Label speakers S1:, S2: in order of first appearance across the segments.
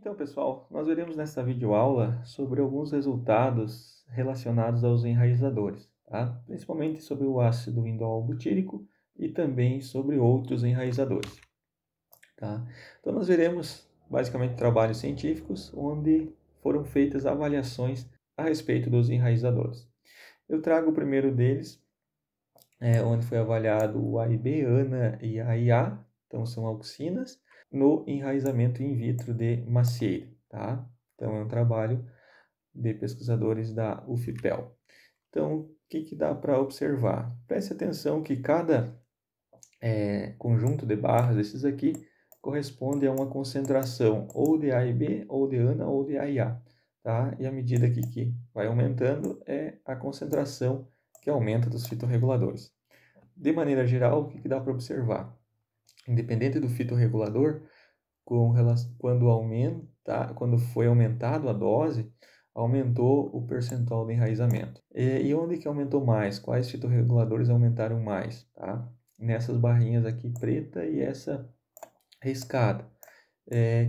S1: Então, pessoal, nós veremos nesta videoaula sobre alguns resultados relacionados aos enraizadores, tá? Principalmente sobre o ácido indol butírico e também sobre outros enraizadores, tá? Então, nós veremos basicamente trabalhos científicos onde foram feitas avaliações a respeito dos enraizadores. Eu trago o primeiro deles, onde foi avaliado o AIB, ANA e AIA, então são auxinas, no enraizamento in vitro de macieira, tá? Então é um trabalho de pesquisadores da UFPEL. Então, o que dá para observar? Preste atenção que cada conjunto de barras, esses aqui, corresponde a uma concentração ou de AIB, ou de ANA, ou de AIA, tá? E à medida que vai aumentando, é a concentração que aumenta dos fitorreguladores. De maneira geral, o que dá para observar? Independente do fitorregulador, quando foi aumentado a dose, aumentou o percentual de enraizamento. E onde que aumentou mais? Quais fitorreguladores aumentaram mais? Tá? Nessas barrinhas aqui preta e essa riscada,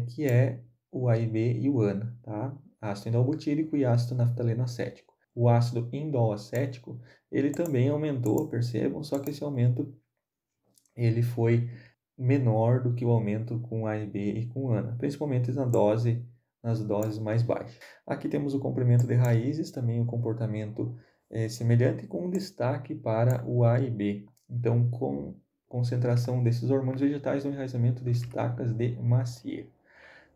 S1: que é o AIB e o ANA, tá? Ácido indolbutírico e ácido naftaleno acético. O ácido indol acético, ele também aumentou, percebam, só que esse aumento ele foi menor do que o aumento com AIB e com ANA, principalmente nas doses mais baixas. Aqui temos o comprimento de raízes, também o comportamento semelhante, com um destaque para o AIB. Então, com concentração desses hormônios vegetais no enraizamento de estacas de macieira.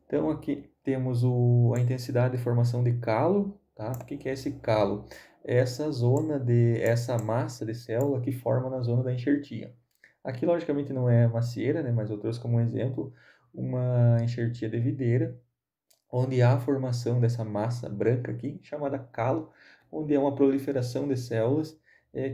S1: Então, aqui temos a intensidade de formação de calo, tá? O que é esse calo? É essa massa de célula que forma na zona da enxertia. Aqui, logicamente, não é macieira, né? Mas eu trouxe como exemplo uma enxertia de videira, onde há a formação dessa massa branca aqui, chamada calo, onde é uma proliferação de células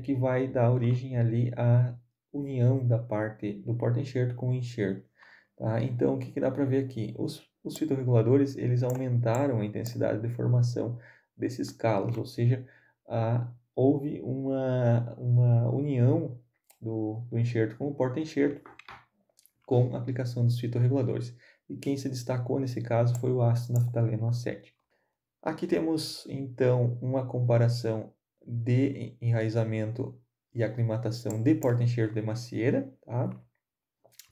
S1: que vai dar origem ali à união da parte do porta-enxerto com o enxerto. Tá? Então, o que dá para ver aqui? Os fitorreguladores, eles aumentaram a intensidade de formação desses calos, ou seja, houve uma união do enxerto com o porta-enxerto com a aplicação dos fitorreguladores. E quem se destacou nesse caso foi o ácido naftaleno acético. Aqui temos, então, uma comparação de enraizamento e aclimatação de porta-enxerto de macieira, tá?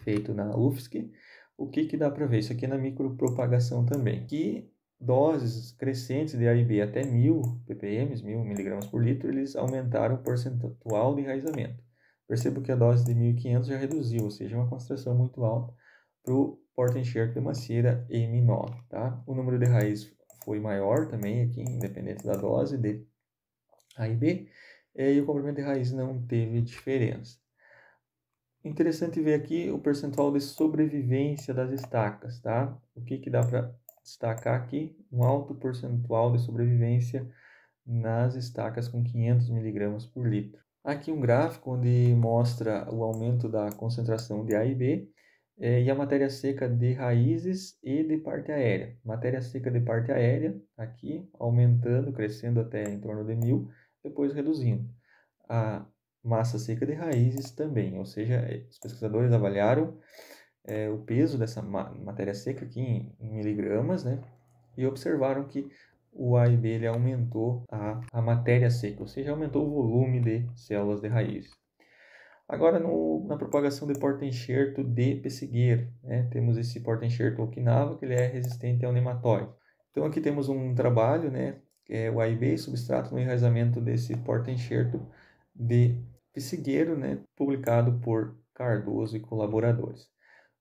S1: Feito na UFSC. O que dá para ver? Isso aqui é na micropropagação também. Que doses crescentes de AIB até 1000 ppm, 1000 mg por litro, eles aumentaram o percentual de enraizamento. Percebo que a dose de 1500 já reduziu, ou seja, uma concentração muito alta para o porta-enxerto de macieira M9. Tá? O número de raízes foi maior também aqui, independente da dose de AIB, e o comprimento de raiz não teve diferença. Interessante ver aqui o percentual de sobrevivência das estacas, tá? O que dá para destacar aqui? Um alto percentual de sobrevivência nas estacas com 500 mg por litro. Aqui um gráfico onde mostra o aumento da concentração de A e B e a matéria seca de raízes e de parte aérea. Matéria seca de parte aérea, aqui aumentando, crescendo até em torno de 1000, depois reduzindo. A massa seca de raízes também, ou seja, os pesquisadores avaliaram o peso dessa matéria seca aqui em miligramas, né? E observaram que o A e B ele aumentou a matéria seca, ou seja, aumentou o volume de células de raiz. Agora, na propagação de porta-enxerto de pessigueiro, né? Temos esse porta-enxerto Okinawa, que ele é resistente ao nematóide. Então, aqui temos um trabalho, né? Que é o A e B, substrato no enraizamento desse porta-enxerto de pessigueiro, né? Publicado por Cardoso e colaboradores.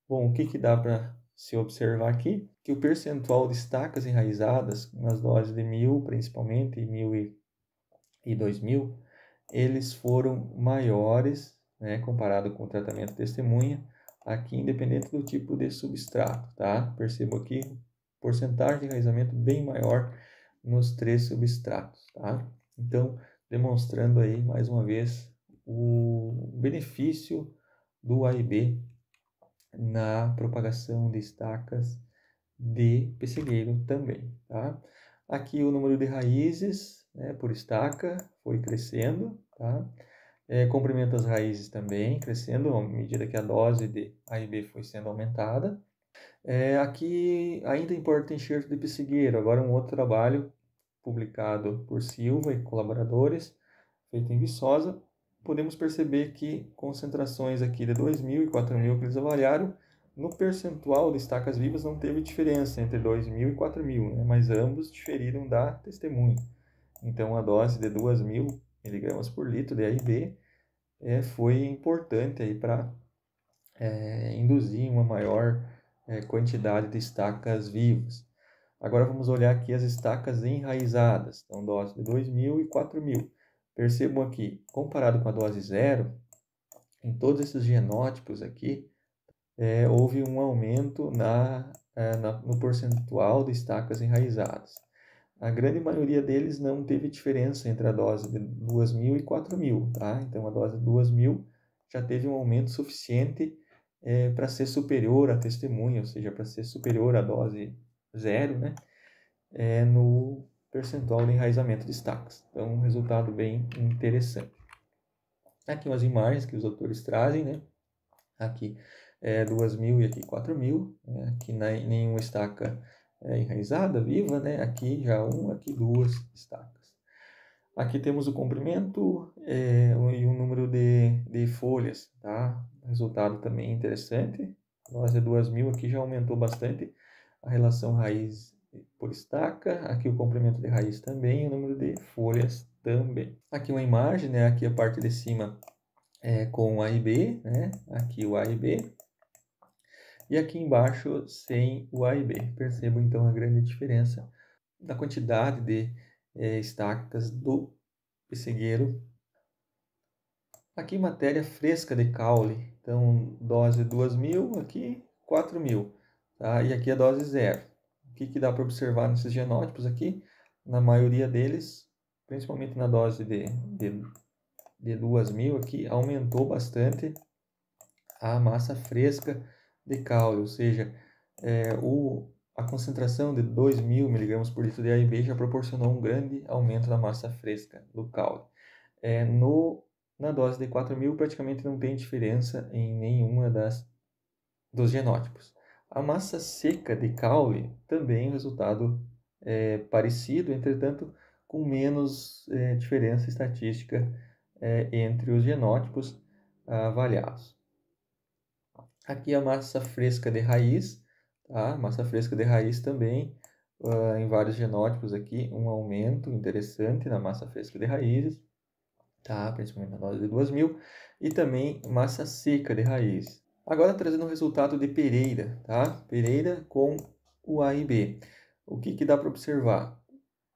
S1: Bom, o que dá para se observar aqui? Que o percentual de estacas enraizadas, nas doses de 1000 principalmente, 1000 e 2000, eles foram maiores, né, comparado com o tratamento testemunha, aqui independente do tipo de substrato, tá? Percebo aqui porcentagem de enraizamento bem maior nos 3 substratos, tá? Então, demonstrando aí, mais uma vez, o benefício do A e B na propagação de estacas de pessegueiro também, tá? Aqui o número de raízes, né, por estaca foi crescendo, tá? Comprimento das raízes também crescendo à medida que a dose de A e B foi sendo aumentada. Aqui ainda importa enxerto de pessegueiro, agora um outro trabalho publicado por Silva e colaboradores, feito em Viçosa. Podemos perceber que concentrações aqui de 2.000 e 4.000 que eles avaliaram, no percentual de estacas vivas não teve diferença entre 2.000 e 4.000, né? Mas ambos diferiram da testemunha. Então, a dose de 2.000 miligramas por litro de AIB foi importante aí para induzir uma maior quantidade de estacas vivas. Agora vamos olhar aqui as estacas enraizadas, então dose de 2.000 e 4.000. Percebam aqui, comparado com a dose zero, em todos esses genótipos aqui, houve um aumento no percentual de estacas enraizadas. A grande maioria deles não teve diferença entre a dose de 2.000 e 4.000, tá? Então, a dose de 2.000 já teve um aumento suficiente para ser superior à testemunha, ou seja, para ser superior à dose zero, né? No percentual de enraizamento de estacas. Então, um resultado bem interessante. Aqui umas imagens que os autores trazem, né? Aqui 2.000 e aqui 4.000. Aqui nenhuma estaca enraizada, viva, né? Aqui já aqui duas estacas. Aqui temos o comprimento e o número de folhas, tá? Resultado também interessante. A dose de 2.000 aqui já aumentou bastante a relação raiz por estaca. Aqui o comprimento de raiz também, o número de folhas também. Aqui uma imagem, né? Aqui a parte de cima com o A e B, né? Aqui o A e B. E aqui embaixo sem o A e B. Percebo então a grande diferença da quantidade de estacas do pessegueiro. Aqui matéria fresca de caule, então dose 2.000, aqui 4.000, tá? E aqui a dose zero. O que dá para observar nesses genótipos aqui? Na maioria deles, principalmente na dose de 2.000 aqui, aumentou bastante a massa fresca de caule, ou seja, a concentração de 2.000 mg por litro de AIB já proporcionou um grande aumento da massa fresca do caule. Na dose de 4.000 praticamente não tem diferença em nenhuma dos genótipos. A massa seca de caule também é um resultado parecido, entretanto com menos diferença estatística entre os genótipos avaliados. Aqui a massa fresca de raiz, tá? Massa fresca de raiz também, em vários genótipos aqui, um aumento interessante na massa fresca de raízes, tá? Principalmente na dose de 2.000, e também massa seca de raiz. Agora trazendo o resultado de Pereira, tá? Pereira com o A e B. O que dá para observar?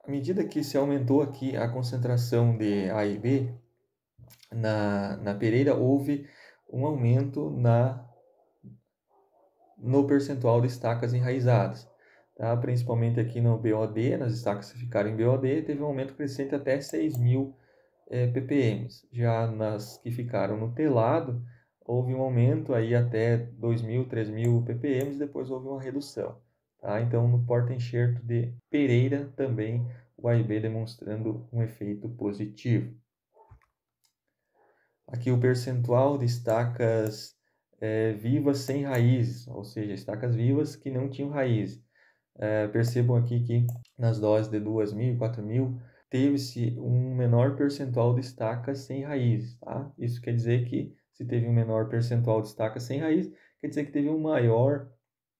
S1: À medida que se aumentou aqui a concentração de A e B, na Pereira houve um aumento no percentual de estacas enraizadas. Tá? Principalmente aqui no BOD, nas estacas que ficaram em BOD, teve um aumento crescente até 6.000 ppm. Já nas que ficaram no telado, houve um aumento aí até 2.000, 3.000 ppm, depois houve uma redução. Tá? Então, no porta-enxerto de Pereira, também o AIB demonstrando um efeito positivo. Aqui o percentual de estacas vivas sem raízes, ou seja, estacas vivas que não tinham raiz. Percebam aqui que nas doses de 2.000 e 4.000 teve-se um menor percentual de estacas sem raízes. Tá? Isso quer dizer que se teve um menor percentual de estacas sem raiz, quer dizer que teve um maior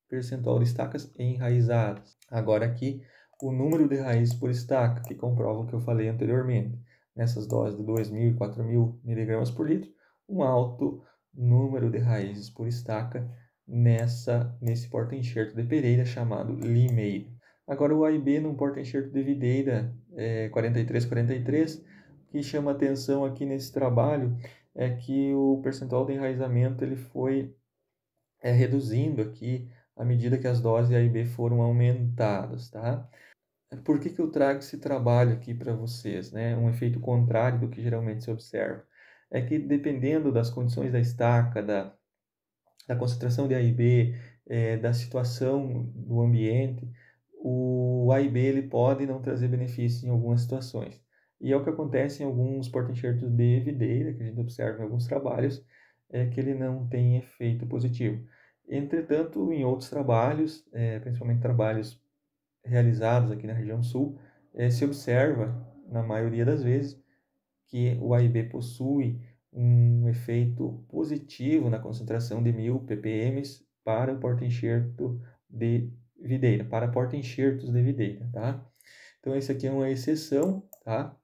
S1: percentual de estacas enraizadas. Agora aqui o número de raízes por estaca, que comprova o que eu falei anteriormente. Nessas doses de 2.000 e 4.000 mg por litro, um alto número de raízes por estaca nesse porta-enxerto de Pereira chamado limeiro. Agora o AIB num porta-enxerto de videira 4343, o que chama atenção aqui nesse trabalho é que o percentual de enraizamento ele foi reduzindo aqui à medida que as doses de AIB foram aumentadas, tá? Por que eu trago esse trabalho aqui para vocês, né? Um efeito contrário do que geralmente se observa. É que dependendo das condições da estaca, da concentração de AIB, da situação do ambiente, o AIB ele pode não trazer benefício em algumas situações. E é o que acontece em alguns porta-enxertos de videira, que a gente observa em alguns trabalhos, é que ele não tem efeito positivo. Entretanto, em outros trabalhos, principalmente trabalhos realizados aqui na região sul, se observa, na maioria das vezes, que o AIB possui um efeito positivo na concentração de 1000 ppm para o porta-enxerto de videira, para porta-enxertos de videira, tá? Então, esse aqui é uma exceção, tá?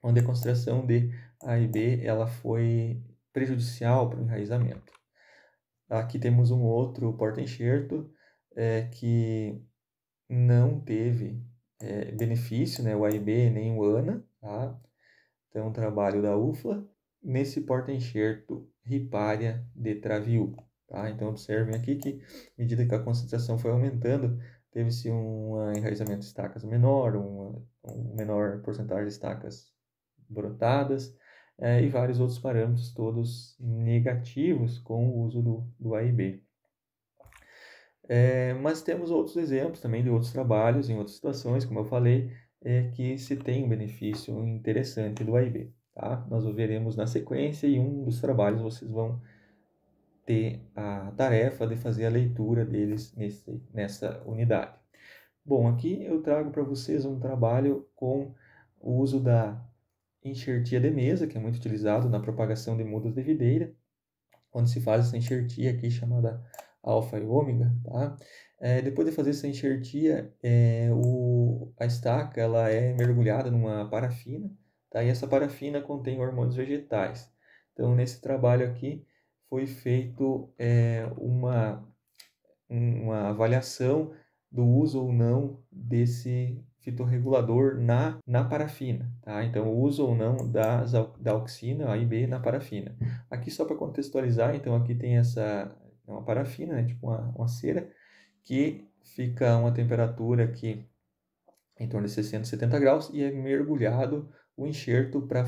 S1: Onde a concentração de AIB ela foi prejudicial para o enraizamento. Aqui temos um outro porta-enxerto que não teve benefício, né, o AIB nem o ANA, tá? Então, trabalho da UFLA nesse porta-enxerto Ripária de Traviú, tá? Então, observem aqui que, à medida que a concentração foi aumentando, teve-se um enraizamento de estacas menor, uma menor porcentagem de estacas brotadas, e vários outros parâmetros, todos negativos com o uso do AIB. Mas temos outros exemplos também de outros trabalhos, em outras situações, como eu falei, que se tem um benefício interessante do AIB. Tá? Nós o veremos na sequência e um dos trabalhos vocês vão ter a tarefa de fazer a leitura deles nessa unidade. Bom, aqui eu trago para vocês um trabalho com o uso da enxertia de mesa, que é muito utilizado na propagação de mudas de videira, onde se faz essa enxertia aqui chamada alfa e ômega, tá? Depois de fazer essa enxertia, a estaca ela é mergulhada numa parafina, tá? E essa parafina contém hormônios vegetais. Então, nesse trabalho aqui, foi feito uma avaliação do uso ou não desse fitorregulador na parafina, tá? Então, o uso ou não da auxina, A e B, na parafina. Aqui, só para contextualizar, então, aqui tem uma parafina, né? Tipo uma cera, que fica a uma temperatura aqui em torno de 60, 70 graus e é mergulhado o enxerto para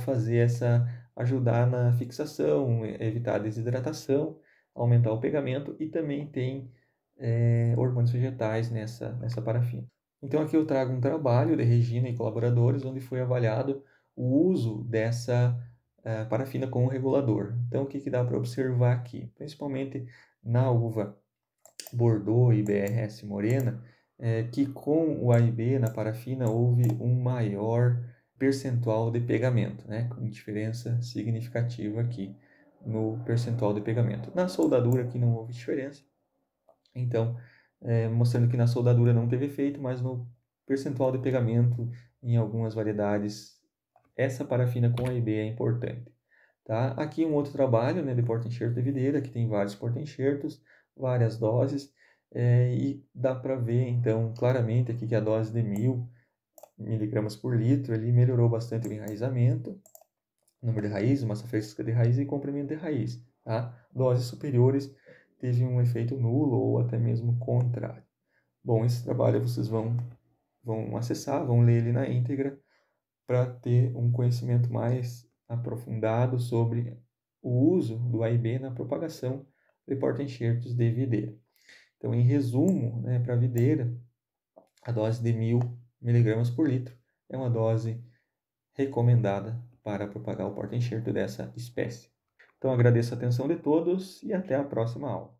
S1: ajudar na fixação, evitar a desidratação, aumentar o pegamento e também tem hormônios vegetais nessa parafina. Então aqui eu trago um trabalho de Regina e colaboradores onde foi avaliado o uso dessa parafina como regulador. Então o que dá para observar aqui? Principalmente na uva Bordeaux e BRS Morena, que com o A e B na parafina houve um maior percentual de pegamento, né? Com diferença significativa aqui no percentual de pegamento. Na soldadura aqui não houve diferença, então mostrando que na soldadura não teve efeito, mas no percentual de pegamento em algumas variedades essa parafina com A e B é importante. Tá? Aqui um outro trabalho, né, de porta-enxerto de videira, que tem vários porta-enxertos, várias doses, e dá para ver então claramente aqui que a dose de 1000 miligramas por litro ele melhorou bastante o enraizamento, número de raízes, massa fresca de raiz e comprimento de raiz. Tá? Doses superiores teve um efeito nulo ou até mesmo contrário. Bom, esse trabalho vocês vão acessar, vão ler ele na íntegra para ter um conhecimento mais aprofundado sobre o uso do A e B na propagação de porta-enxertos de videira. Então, em resumo, né, para a videira, a dose de 1000 mg por litro é uma dose recomendada para propagar o porta-enxerto dessa espécie. Então, agradeço a atenção de todos e até a próxima aula.